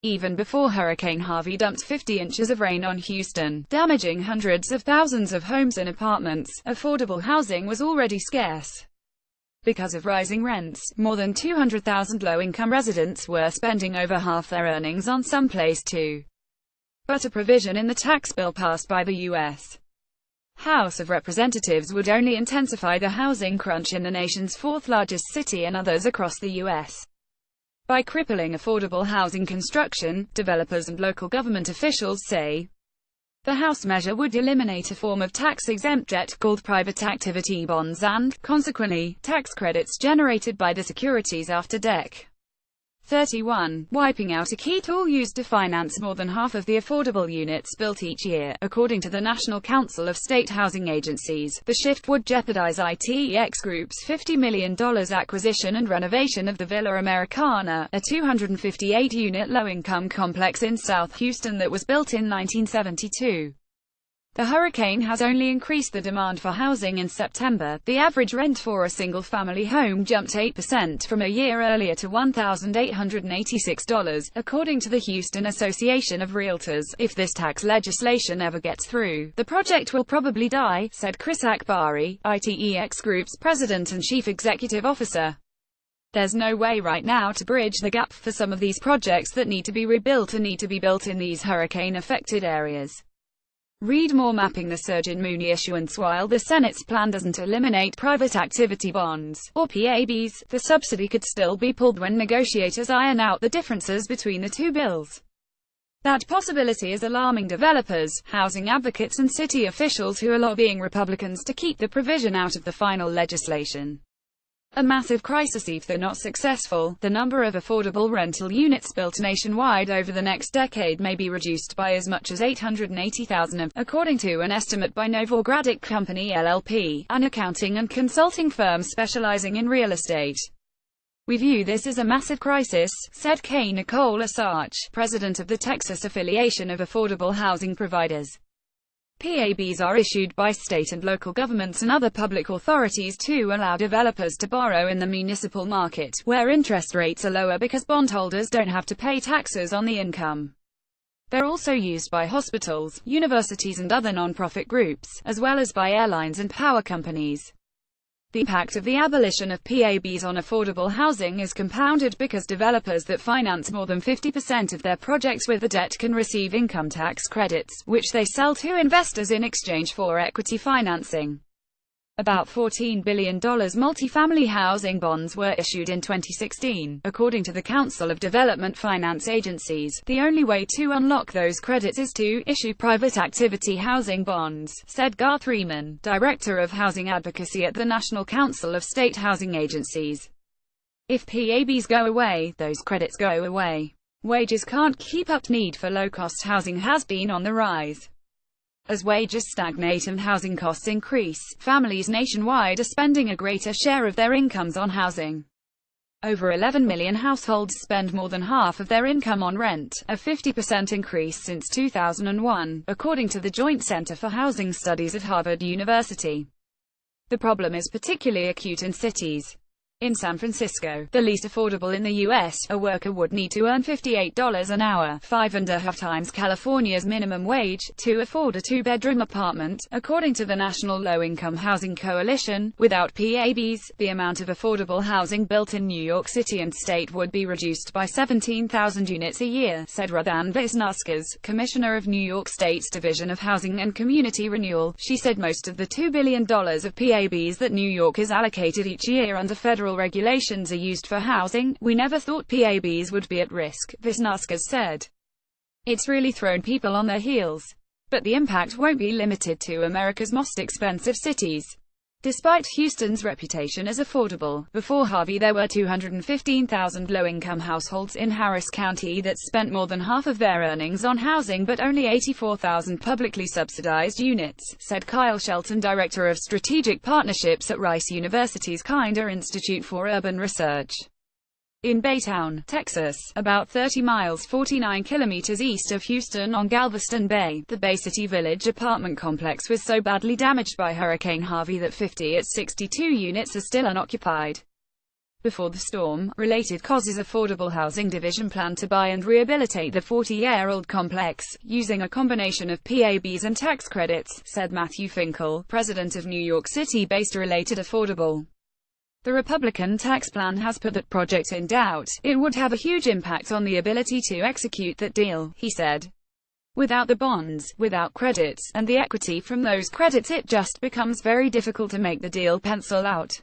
Even before Hurricane Harvey dumped 50 inches of rain on Houston, damaging hundreds of thousands of homes and apartments, affordable housing was already scarce. Because of rising rents, more than 200,000 low-income residents were spending over half their earnings on some place to. But a provision in the tax bill passed by the U.S. House of Representatives would only intensify the housing crunch in the nation's fourth-largest city and others across the U.S. by crippling affordable housing construction, developers and local government officials say. The House measure would eliminate a form of tax-exempt debt called private activity bonds and, consequently, tax credits generated by the securities after Dec. 31, wiping out a key tool used to finance more than half of the affordable units built each year. According to the National Council of State Housing Agencies, the shift would jeopardize ITEX Group's $50 million acquisition and renovation of the Villa Americana, a 258-unit low-income complex in South Houston that was built in 1972. The hurricane has only increased the demand for housing in September. The average rent for a single-family home jumped 8% from a year earlier to $1,886, according to the Houston Association of Realtors. If this tax legislation ever gets through, the project will probably die, said Chris Akbari, ITEX Group's president and chief executive officer. There's no way right now to bridge the gap for some of these projects that need to be rebuilt and need to be built in these hurricane-affected areas. Read more. Mapping the surge in Muni issuance. While the Senate's plan doesn't eliminate private activity bonds, or PABs, the subsidy could still be pulled when negotiators iron out the differences between the two bills. That possibility is alarming developers, housing advocates and city officials who are lobbying Republicans to keep the provision out of the final legislation. A massive crisis if they're not successful. The number of affordable rental units built nationwide over the next decade may be reduced by as much as 880,000, according to an estimate by Novogradac Company LLP, an accounting and consulting firm specializing in real estate. We view this as a massive crisis, said Kay Nicole Asarch, president of the Texas Affiliation of Affordable Housing Providers. PABs are issued by state and local governments and other public authorities to allow developers to borrow in the municipal market, where interest rates are lower because bondholders don't have to pay taxes on the income. They're also used by hospitals, universities and other non-profit groups, as well as by airlines and power companies. The impact of the abolition of PABs on affordable housing is compounded because developers that finance more than 50% of their projects with the debt can receive income tax credits, which they sell to investors in exchange for equity financing. About $14 billion multifamily housing bonds were issued in 2016, according to the Council of Development Finance Agencies. The only way to unlock those credits is to issue private activity housing bonds, said Garth Riemann, Director of Housing Advocacy at the National Council of State Housing Agencies. If PABs go away, those credits go away. Wages can't keep up. Need for low-cost housing has been on the rise. As wages stagnate and housing costs increase, families nationwide are spending a greater share of their incomes on housing. Over 11 million households spend more than half of their income on rent, a 50% increase since 2001, according to the Joint Center for Housing Studies at Harvard University. The problem is particularly acute in cities. In San Francisco, the least affordable in the U.S., a worker would need to earn $58 an hour, 5.5 times California's minimum wage, to afford a two-bedroom apartment, according to the National Low-Income Housing Coalition. Without PABs, the amount of affordable housing built in New York City and state would be reduced by 17,000 units a year, said Ruthann Visnauskas, commissioner of New York State's Division of Housing and Community Renewal. She said most of the $2 billion of PABs that New York is allocated each year under federal regulations are used for housing. We never thought PABs would be at risk, Visnauskas said. It's really thrown people on their heels. But the impact won't be limited to America's most expensive cities. Despite Houston's reputation as affordable, before Harvey there were 215,000 low-income households in Harris County that spent more than half of their earnings on housing but only 84,000 publicly subsidized units, said Kyle Shelton, director of strategic partnerships at Rice University's Kinder Institute for Urban Research. In Baytown, Texas, about 30 miles 49 kilometers east of Houston on Galveston Bay, the Bay City Village apartment complex was so badly damaged by Hurricane Harvey that 50 its 62 units are still unoccupied. before the storm-related causes. Affordable Housing Division planned to buy and rehabilitate the 40-year-old complex, using a combination of PABs and tax credits, said Matthew Finkel, president of New York City-based Related Affordable. The Republican tax plan has put that project in doubt. It would have a huge impact on the ability to execute that deal, he said. Without the bonds, without credits, and the equity from those credits, it just becomes very difficult to make the deal pencil out.